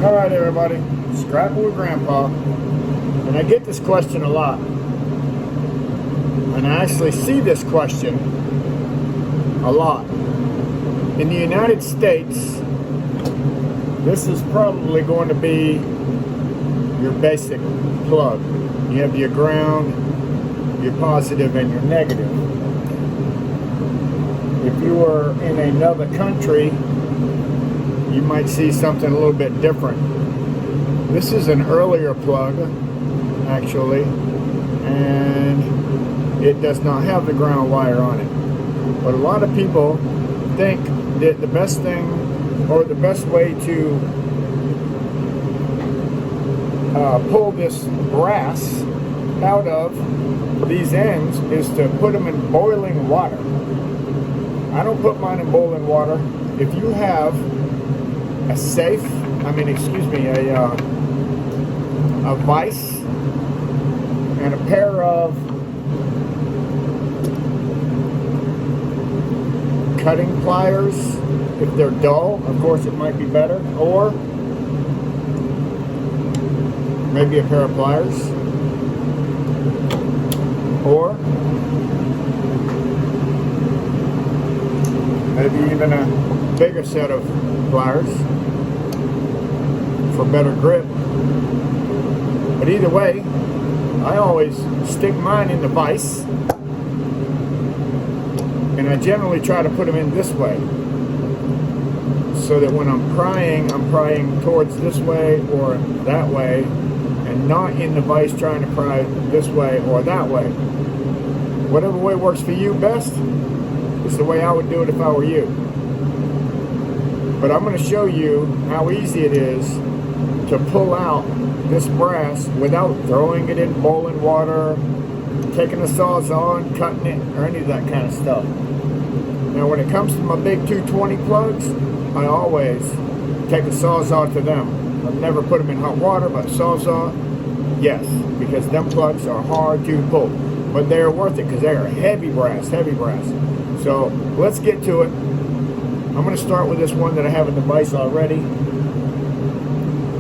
Alright everybody, Scrapple with Grandpa. And I get this question a lot. And I actually see this question a lot. In the United States, this is probably going to be your basic plug. You have your ground, your positive, and your negative. If you were in another country, you might see something a little bit different. This is an earlier plug, actually, and it does not have the ground wire on it. But a lot of people think that the best thing, or the best way to pull this brass out of these ends is to put them in boiling water. I don't put mine in boiling water. If you have a vise and a pair of cutting pliers, if they're dull, of course it might be better, or maybe a pair of pliers, or maybe even a bigger set of pliers for better grip. But either way, I always stick mine in the vise, and I generally try to put them in this way, so that when I'm prying towards this way or that way, and not in the vise trying to pry this way or that way. Whatever way works for you best is the way I would do it if I were you. But I'm going to show you how easy it is to pull out this brass without throwing it in boiling water, taking the Sawzall, cutting it, or any of that kind of stuff. Now when it comes to my big 220 plugs, I always take a Sawzall to them. I've never put them in hot water, but Sawzall, yes, because them plugs are hard to pull. But they're worth it because they are heavy brass. So let's get to it. I'm going to start with this one that I have in the vise already.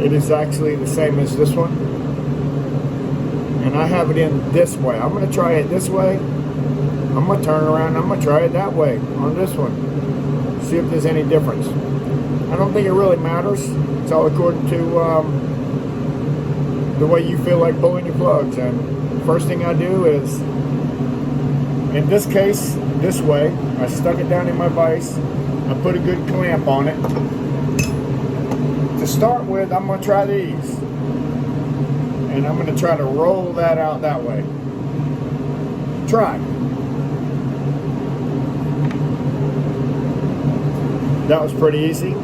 It is actually the same as this one. And I have it in this way. I'm going to try it this way. I'm going to turn around. I'm going to try it that way on this one. See if there's any difference. I don't think it really matters. It's all according to the way you feel like pulling your plugs. And first thing I do is, in this case, this way. I stuck it down in my vise. I put a good clamp on it. To start with, I'm going to try these. And I'm going to try to roll that out that way. Try. That was pretty easy.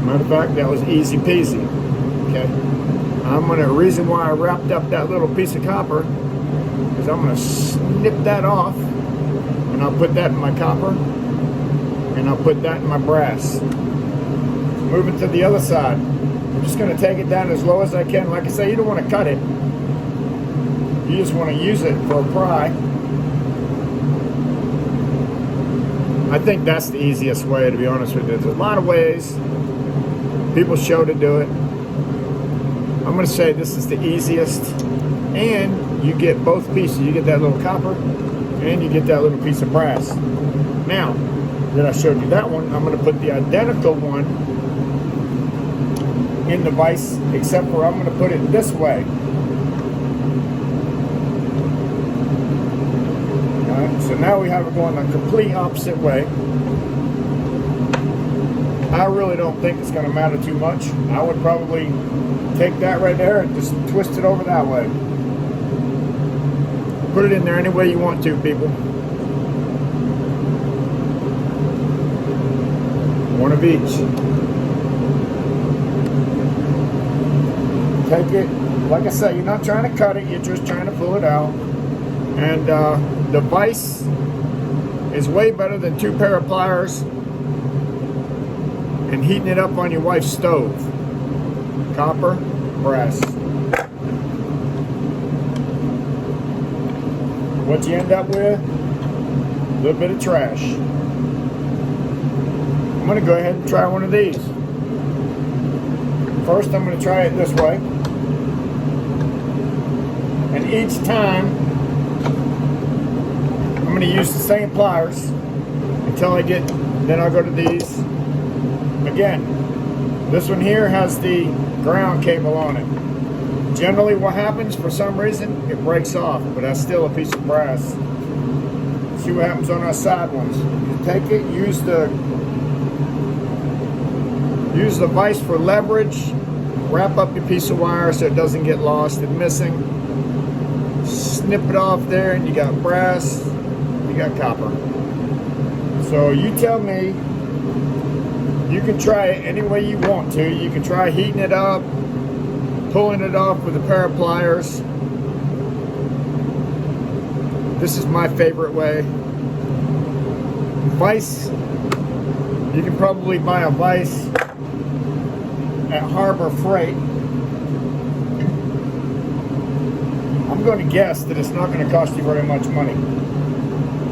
Matter of fact, that was easy peasy. Okay. The reason why I wrapped up that little piece of copper is I'm going to snip that off, and I'll put that in my copper, and I'll put that in my brass. Moving to the other side. I'm just going to take it down as low as I can. Like I say, you don't want to cut it. You just want to use it for a pry. I think that's the easiest way, to be honest with you. There's a lot of ways people show to do it. I'm going to say this is the easiest, and you get both pieces. You get that little copper, and you get that little piece of brass. Now that I showed you that one, I'm going to put the identical one in the vise, except for I'm going to put it this way. Alright, so now we have it going the complete opposite way. I really don't think it's going to matter too much. I would probably take that right there and just twist it over that way. Put it in there any way you want to, people. One of each. Take it, like I say, you're not trying to cut it, you're just trying to pull it out. And the vise is way better than 2 pair of pliers and heating it up on your wife's stove. Copper, brass. What you end up with? A little bit of trash. I'm going to go ahead and try one of these. First, I'm going to try it this way. And each time, I'm going to use the same pliers until I get, then I'll go to these. Again, this one here has the ground cable on it. Generally what happens, for some reason, it breaks off, but that's still a piece of brass. See what happens on our side ones. You take it, use the vise for leverage, wrap up your piece of wire so it doesn't get lost and missing. Snip it off there and you got brass, you got copper. So you tell me, you can try it any way you want to. You can try heating it up, pulling it off with a pair of pliers. This is my favorite way. Vise, you can probably buy a vise at Harbor Freight. I'm going to guess that it's not going to cost you very much money.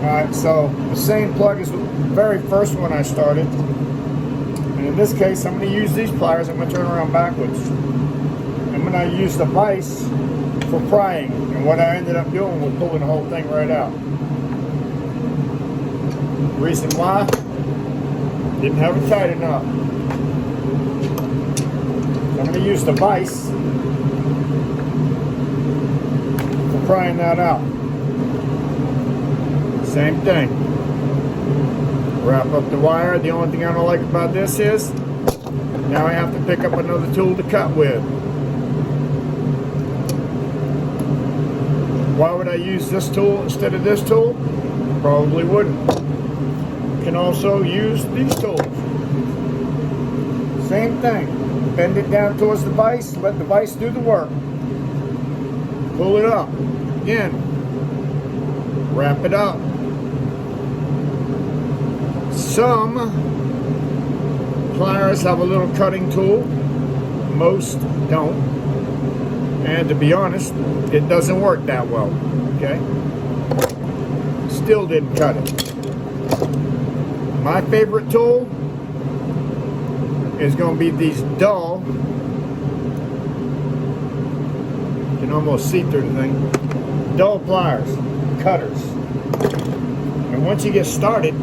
Alright, so the same plug as the very first one I started. And in this case, I'm going to use these pliers. I'm going to turn around backwards. I'm going to use the vise for prying. And what I ended up doing was pulling the whole thing right out. Reason why? Didn't have it tight enough. I'm going to use the vise for prying that out. Same thing. Wrap up the wire. The only thing I don't like about this is now I have to pick up another tool to cut with. Why would I use this tool instead of this tool? Probably wouldn't. You can also use these tools. Same thing. Bend it down towards the vise, let the vise do the work. Pull it up. Again. Wrap it up. Some pliers have a little cutting tool. Most don't. And to be honest, it doesn't work that well. Okay? Still didn't cut it. My favorite tool is going to be these dull, you can almost see through the thing, dull pliers, cutters. And once you get started,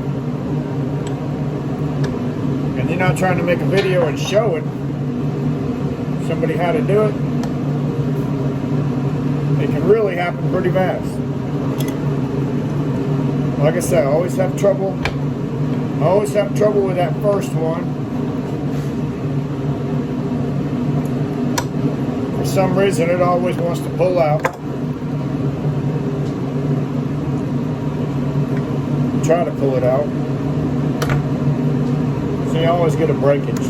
and you're not trying to make a video and show it, somebody how to do it, it can really happen pretty fast. Like I said, I always have trouble with that first one. For some reason, it always wants to pull out. Try to pull it out. So you always get a breakage.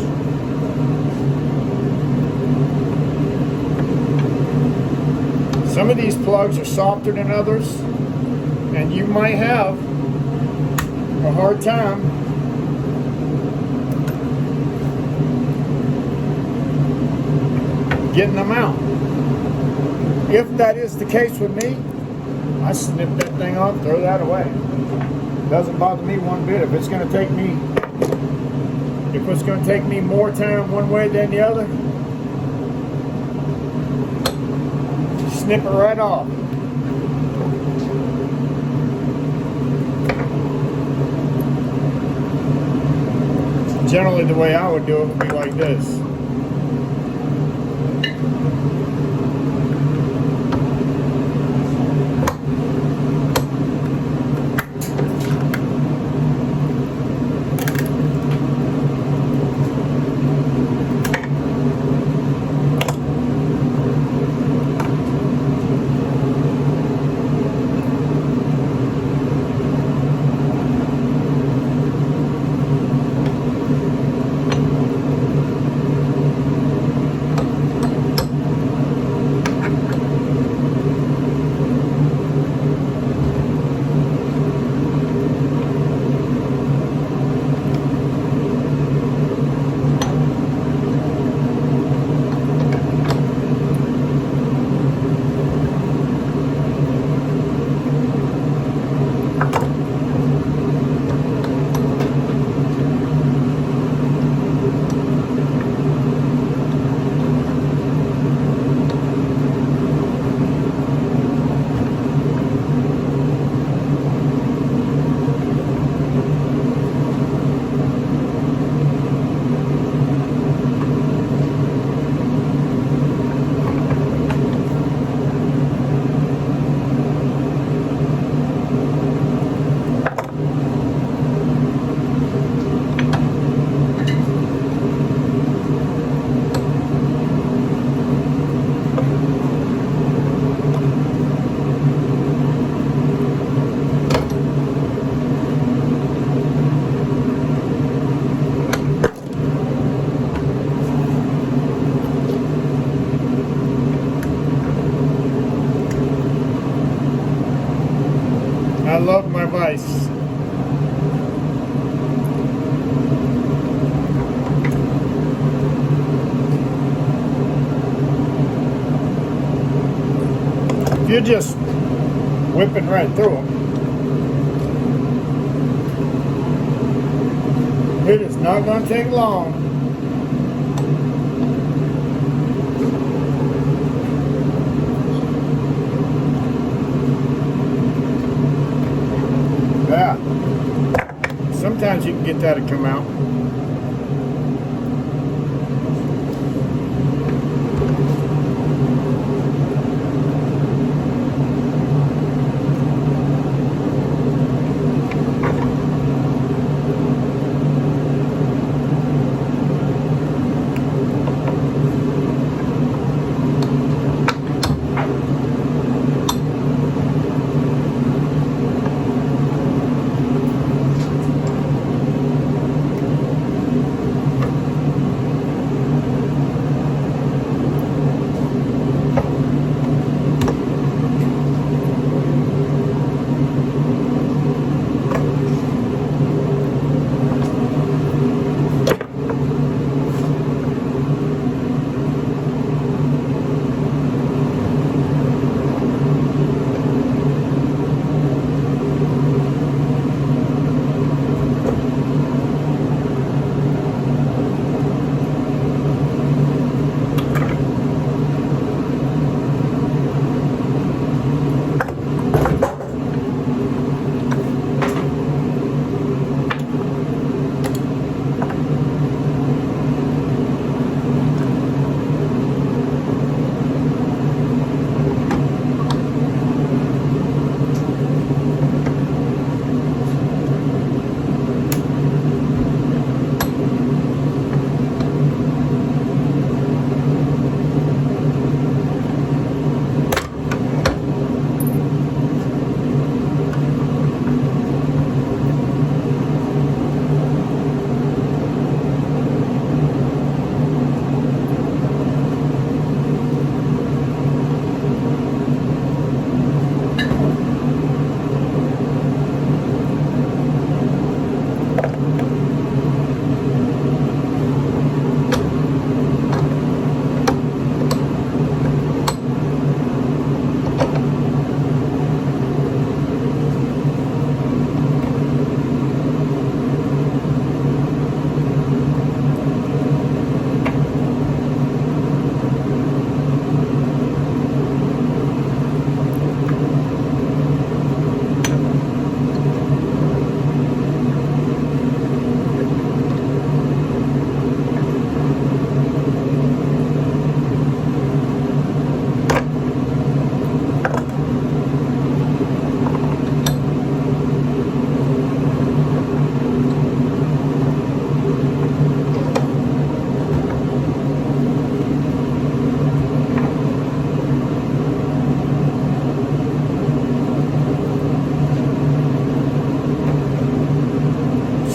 Some of these plugs are softer than others, and you might have a hard time getting them out. If that is the case with me, I snip that thing off, throw that away. Doesn't bother me one bit. If it's going to take me more time one way than the other, snip it right off. Generally, the way I would do it would be like this. vise. You're just whipping right through them. It is not going to take long. Yeah. Sometimes you can get that to come out.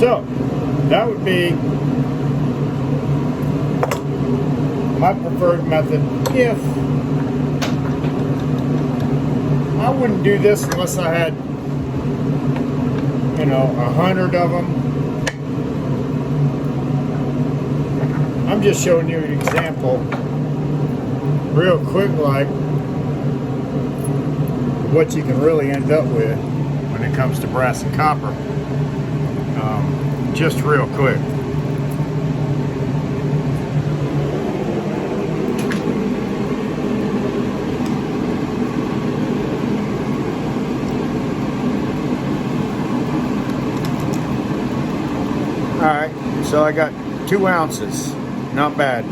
So, that would be my preferred method. If I wouldn't do this unless I had, 100 of them. I'm just showing you an example, real quick, like what you can really end up with when it comes to brass and copper. Just real quick. Alright, so I got 2 ounces. Not bad.